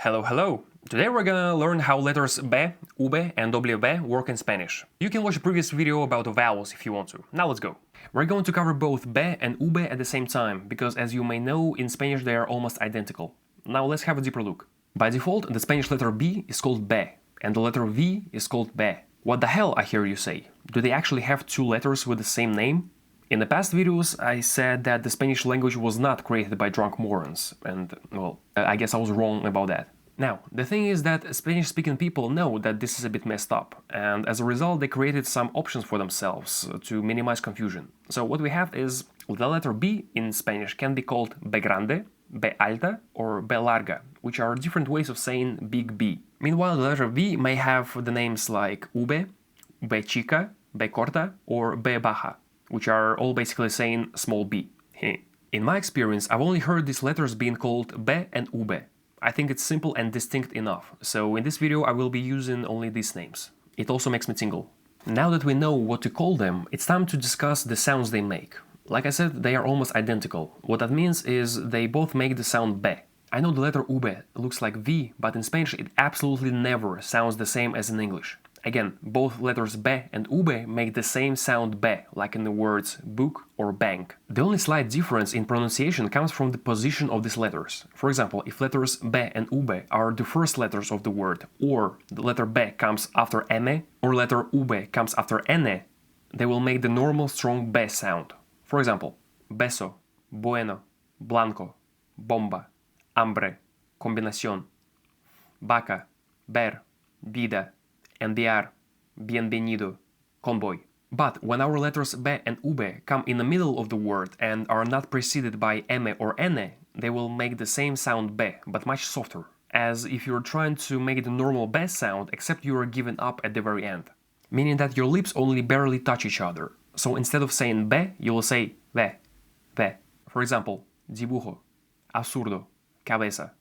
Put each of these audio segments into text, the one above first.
Hello, hello! Today we're gonna learn how letters B, UB and WB work in Spanish. You can watch a previous video about the vowels if you want to. Now let's go. We're going to cover both B and UB at the same time, because as you may know, in Spanish they are almost identical. Now let's have a deeper look. By default, the Spanish letter B is called B, and the letter V is called B. What the hell, I hear you say? Do they actually have two letters with the same name? In the past videos, I said that the Spanish language was not created by drunk morons, and, well, I guess I was wrong about that. Now, the thing is that Spanish-speaking people know that this is a bit messed up, and as a result they created some options for themselves to minimize confusion. So what we have is the letter B in Spanish can be called B grande, B alta, or B larga, which are different ways of saying big B. Meanwhile, the letter V may have the names like ube, B chica, B corta, or B baja, which are all basically saying small b. In my experience, I've only heard these letters being called B and ube. I think it's simple and distinct enough, so in this video I will be using only these names. It also makes me tingle. Now that we know what to call them, it's time to discuss the sounds they make. Like I said, they are almost identical. What that means is they both make the sound B. I know the letter ube looks like V, but in Spanish it absolutely never sounds the same as in English. Again, both letters B and ube make the same sound B, like in the words book or bank. The only slight difference in pronunciation comes from the position of these letters. For example, if letters B and ube are the first letters of the word, or the letter B comes after M, or letter ube comes after N, they will make the normal strong B sound. For example, beso, bueno, blanco, bomba, hambre, combinación, vaca, ver, vida, enviar, bienvenido, convoy. But when our letters B and ube come in the middle of the word and are not preceded by M or N, they will make the same sound B, but much softer, as if you're trying to make the normal B sound except you are giving up at the very end. Meaning that your lips only barely touch each other. So instead of saying B, you will say ve, ve. For example, dibujo, absurdo, cabeza.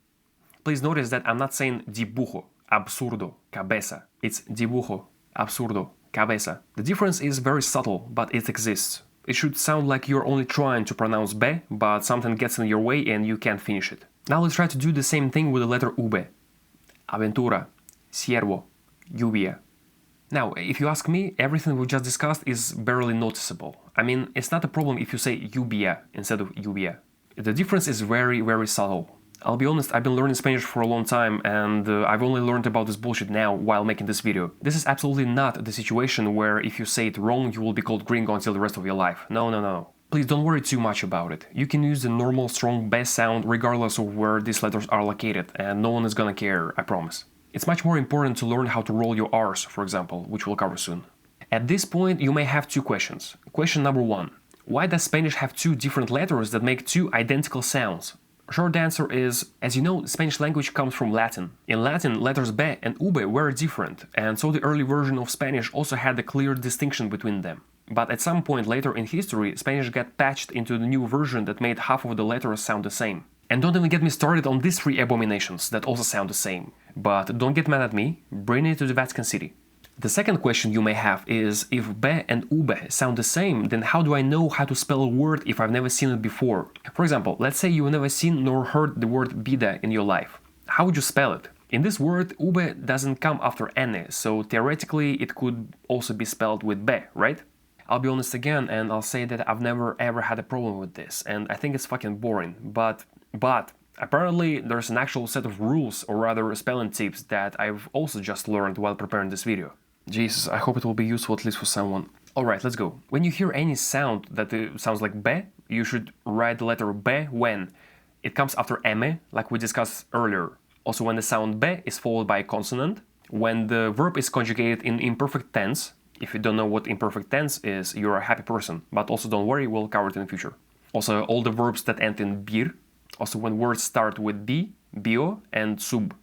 Please notice that I'm not saying dibujo, absurdo, cabeza. It's dibujo, absurdo, cabeza. The difference is very subtle, but it exists. It should sound like you're only trying to pronounce B, but something gets in your way and you can't finish it. Now let's try to do the same thing with the letter ube. Aventura, ciervo, lluvia. Now, if you ask me, everything we just discussed is barely noticeable. I mean, it's not a problem if you say lluvia instead of lluvia. The difference is very, very subtle. I'll be honest, I've been learning Spanish for a long time, and I've only learned about this bullshit now while making this video. This is absolutely not the situation where if you say it wrong, you will be called gringo until the rest of your life. No, no, no. Please don't worry too much about it. You can use the normal strong B sound regardless of where these letters are located, and no one is gonna care, I promise. It's much more important to learn how to roll your R's, for example, which we'll cover soon. At this point, you may have two questions. Question number one. Why does Spanish have two different letters that make two identical sounds? Short answer is, as you know, Spanish language comes from Latin. In Latin, letters B and ube were different, and so the early version of Spanish also had a clear distinction between them. But at some point later in history, Spanish got patched into the new version that made half of the letters sound the same. And don't even get me started on these three abominations that also sound the same. But don't get mad at me, bring it to the Vatican City. The second question you may have is, if B and ube sound the same, then how do I know how to spell a word if I've never seen it before? For example, let's say you've never seen nor heard the word vida in your life. How would you spell it? In this word, ube doesn't come after N, so theoretically it could also be spelled with B, right? I'll be honest again, and I'll say that I've never ever had a problem with this, and I think it's fucking boring, but apparently there's an actual set of rules, or rather spelling tips, that I've also just learned while preparing this video. Jesus, I hope it will be useful at least for someone. Alright, let's go. When you hear any sound that sounds like B, you should write the letter B when it comes after M, like we discussed earlier. Also when the sound B is followed by a consonant, when the verb is conjugated in imperfect tense. If you don't know what imperfect tense is, you're a happy person, but also don't worry, we'll cover it in the future. Also all the verbs that end in bir, also when words start with bi, bio, and sub.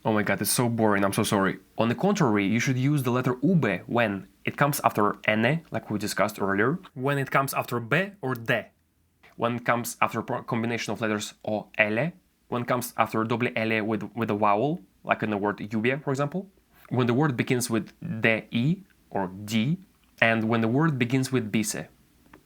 Oh my god, it's so boring, I'm so sorry. On the contrary, you should use the letter ube when it comes after N, like we discussed earlier, when it comes after B or D, when it comes after a combination of letters O, L, when it comes after double L with a vowel, like in the word lluvia, for example, when the word begins with DI or D, and when the word begins with bice.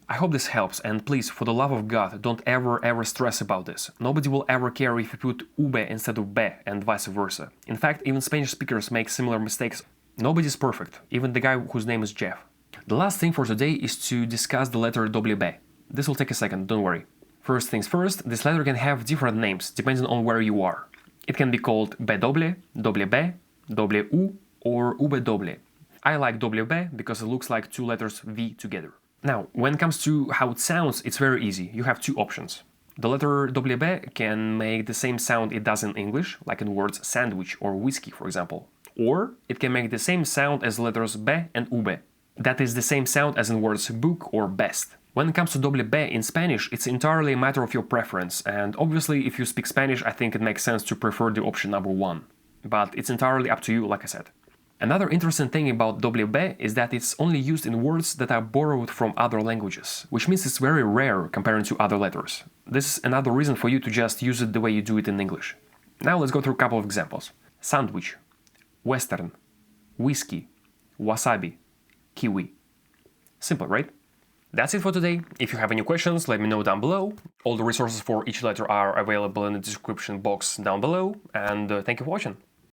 I hope this helps, and please, for the love of God, don't ever stress about this. Nobody will ever care if you put ube instead of be, and vice versa. In fact, even Spanish speakers make similar mistakes. Nobody's perfect, even the guy whose name is Jeff. The last thing for today is to discuss the letter WB. This will take a second, don't worry. First things first, this letter can have different names depending on where you are. It can be called B doble, doble B, doble U, or ube doble. I like WB because it looks like two letters V together. Now, when it comes to how it sounds, it's very easy. You have two options. The letter WB can make the same sound it does in English, like in words sandwich or whiskey, for example. Or it can make the same sound as the letters B and ube. That is the same sound as in words book or best. When it comes to doble B in Spanish, it's entirely a matter of your preference, and obviously if you speak Spanish, I think it makes sense to prefer the option number one. But it's entirely up to you, like I said. Another interesting thing about WB is that it's only used in words that are borrowed from other languages, which means it's very rare compared to other letters. This is another reason for you to just use it the way you do it in English. Now let's go through a couple of examples. Sandwich, western, whiskey, wasabi, kiwi. Simple, right? That's it for today. If you have any questions, let me know down below. All the resources for each letter are available in the description box down below, and thank you for watching.